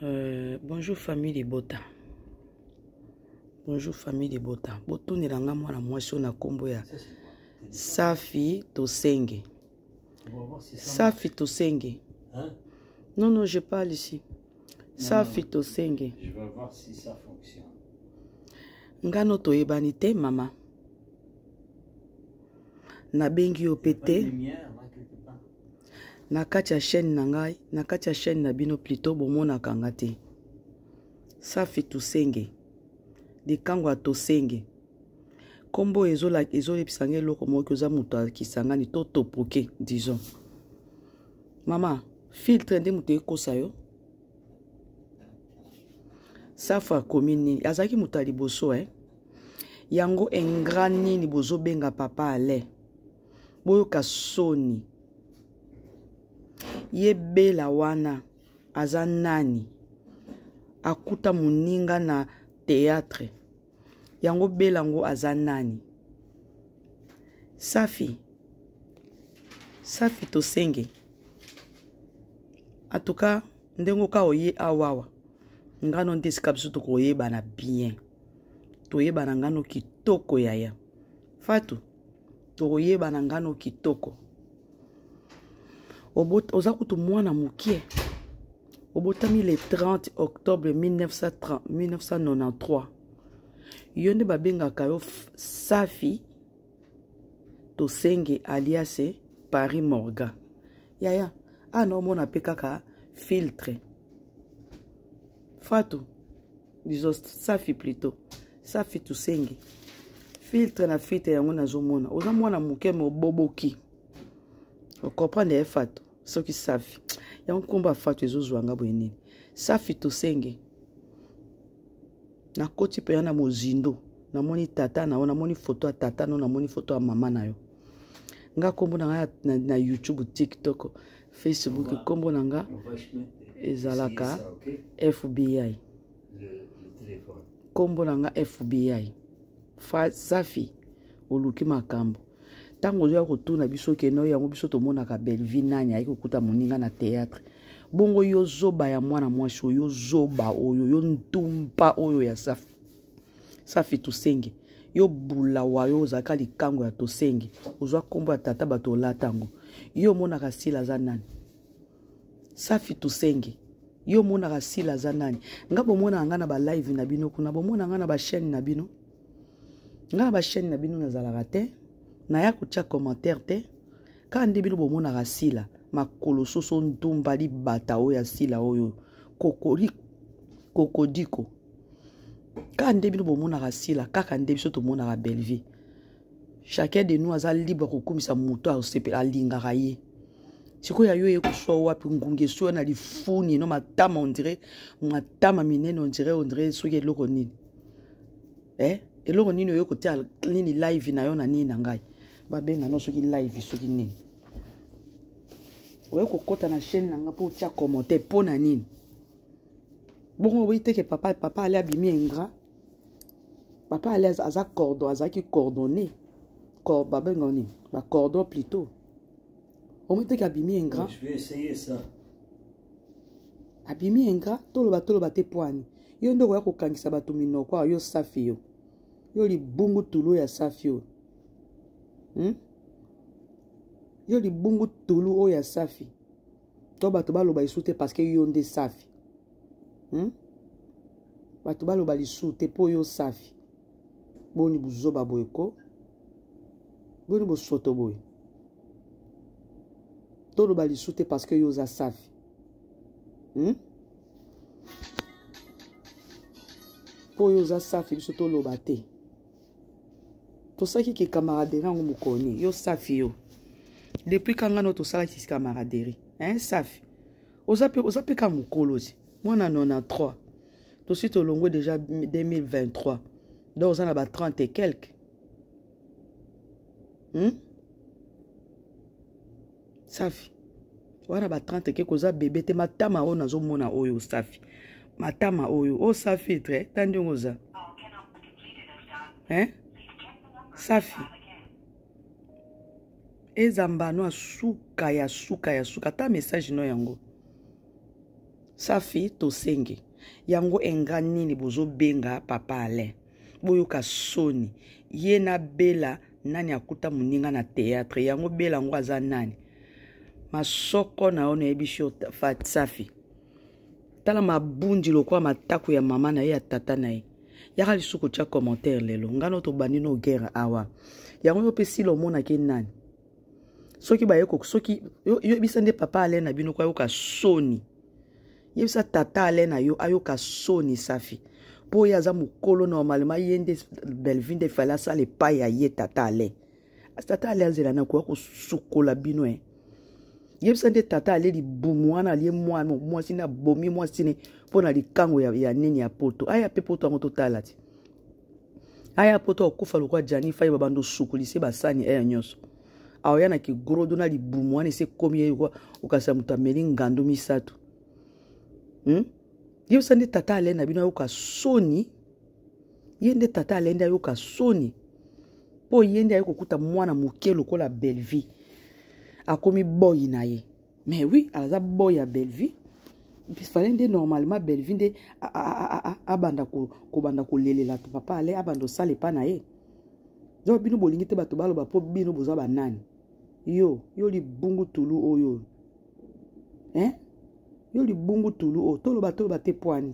Bonjour famille de Bota. Bonjour famille de Bota. Boto niranga mwana mwasi na kombo ya Safi Tosenge. Safi Tosenge. Hein? Non, non, je parle ici. Safi Tosenge. Je vais voir si ça fonctionne. Ngano toyebani te mama. Na bengi yo pete. Na kati ya chaîne na ngai, na kati ya chaîne na bino plutôt bomona kanga te. Safi Tosenge. De kangwa Tosenge. Kombo ezola ezolepsange loko moko za muto kisangani to topoke disons. Mama, filtre nde muto ekosa yo. Safa komini azaki muto liboso yango engrani ni bozo benga papa ale. Boyo kasoni. Yebela wana aza nani akuta muninga na théâtre yango belango aza nani. Safi Tosenge atuka ndengo ka oye awawa ngano ndesika biso tokoyebana bien toyebana ngano kitoko yaya Fatu tokoyebana ngano kitoko oza kutu mwana mukie obotami le 30 octobre 1993 yonde babengaka yo Safi Tosenge alias Paris Morgan yaya ano mona pe kaka filtre Fatu dizo Safi plutôt Safi Tosenge filtre na filtre yango nazomona oza mwana muke mo boboki o comprendre Fatu soki Safi yango komba Fatu ezozwanga boyenini Safi Tosenge na koti pe yana mozindo namoni tata na ona moni photo ya tata no namoni photo ya mama na yo nga kombo na na YouTube, TikTok, Facebook kombo na nga ezalaka FBI kombo na nga FBI Safi oluki makambo tango ozoya kotuna biso keno yango biso tomonaka Belleville nani ayi kokuta moninga na théâtre bongo yo zoba ya mwana mwasi oyo zoba oyo yo ntumpa oyo ya Safi Tosenge yo bula wayo ozaka likango ya Tosenge ozwa kombo ya tata bato olatango yo monaka sila za nani Safi Tosenge yo monaka sila za nani nga bomona nga na ba live na bino kuna bomona nga na ba chaîne na bino nga na ba chaîne na bino nazalaka te na ya kutia commentaire te ka ndi bino bomona sila makolo soso ntumba libata oyo ya sila oyo kokodiko ka nde bino bomonaka sila kaka nde biso tomonaka Belleville chacun de nous aza libre kokumisa moto asepela alingaka ye sikoyo yo ekoswa wapi ngunge so na lifuni no matama on dirait matama minene on dirait soki eloko nini eloko nini oyo kotia nini live na yo na nini na ngai babenga no soki live soki nini oyo kokota na chaîne nanga po tia commenter po na nini bongo oui te que papa allait abîmer ingrat papa allait aza cordon azaki cordonné babenga nini ba cordon plutôt au moins te que abîmer ingrat je vais essayer ça abîmer ingrat toloba te poani yo ndoko ya kokangisa bato minoko yo Safi yo libungu tulu ya Safi yo yo libungu tulu o ya Safi to bato baloba isute parce que yo nde Safi bato baloba lisute po yo Safi boni buzoba boyeko boni bosoto boy to loba lisute parce que yo za Safi po yo za Safi biso to loba te to saki ke camaraderie ngo mukoni yo Safi yo depuis quand ngano to sala ki camaraderie Safi oza pe ka mukolozi mwana 93 to suite au longo déjà 2023 donc on a ba 30 et quelques Safi wana ba 30 et quelques oza bébé te matama o nazo mona oyo Safi matama oyo o Safi très tandi ngoza Safi ezamba no suka ya suka ta message no yango Safi tosenge yango enga nini bozo benga papa Alain boyoka soni ye na bela nani akuta muninga na théâtre yango bela ngo aza nani masoko na ono ebisho fat Safi tala mabundi lokwa matako ya mama na ye ya tata na ye yaka lisuko tia commentaire lelo ngano to bandi no guerre awa yango yo pesi lo mona ke nani soki ba yeko soki yo bisande papa Alain na bino kwa yoka soni yebisa tata Alain na yo ayoka soni Safi po yaza mukolo normalement yende Belvin de fala sa le pa ya ye tata Alain azela na kwa ko sukola bino yebisa nde tata Alain li bumwana li mwa sina bomi mwa sine po na likango ya nini ya poto aya pe poto ngo totala ti aya poto okufa lokwa jani fa babando sukulise basani nyonso aoya na ki grodo na li bumwana se komi ye ukasa mutameli ngando misato yebisa nde tata Alain na bino ayoka soni yende tata Alain nde ayoka soni po yende ayoko kuta mwana moke lokola Belleville akomi boy na ye mais oui alaza boy ya Belleville fallait nde normalement Belleville nde abanda ko banda ko lelela to papa Alain abando sale pa na ye zo bino bolingi te bato baloba po bino boza banani yo li bungu tulu oyo yo li bungu tulu o toloba te poani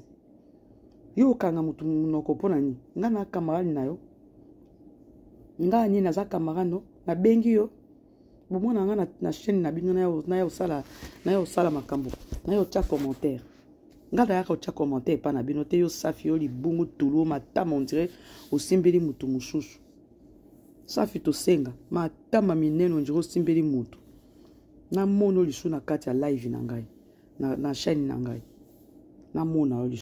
yo kanga mutu munoko pona ni nga na camarade na yo nga ni na za camarade na bengi yo bomona nga na chaîne na bino na yo sala makambo na yo tia commentaire nga da yaka tia commentaire pa na bino te yo Safi yo li bungu tulu matama on dirait osimbeli mutu mususu Safi to senga matama mineno njiro simbeli mutu na mono lisu na kati ya live na ngai na chaîne na ngai na mona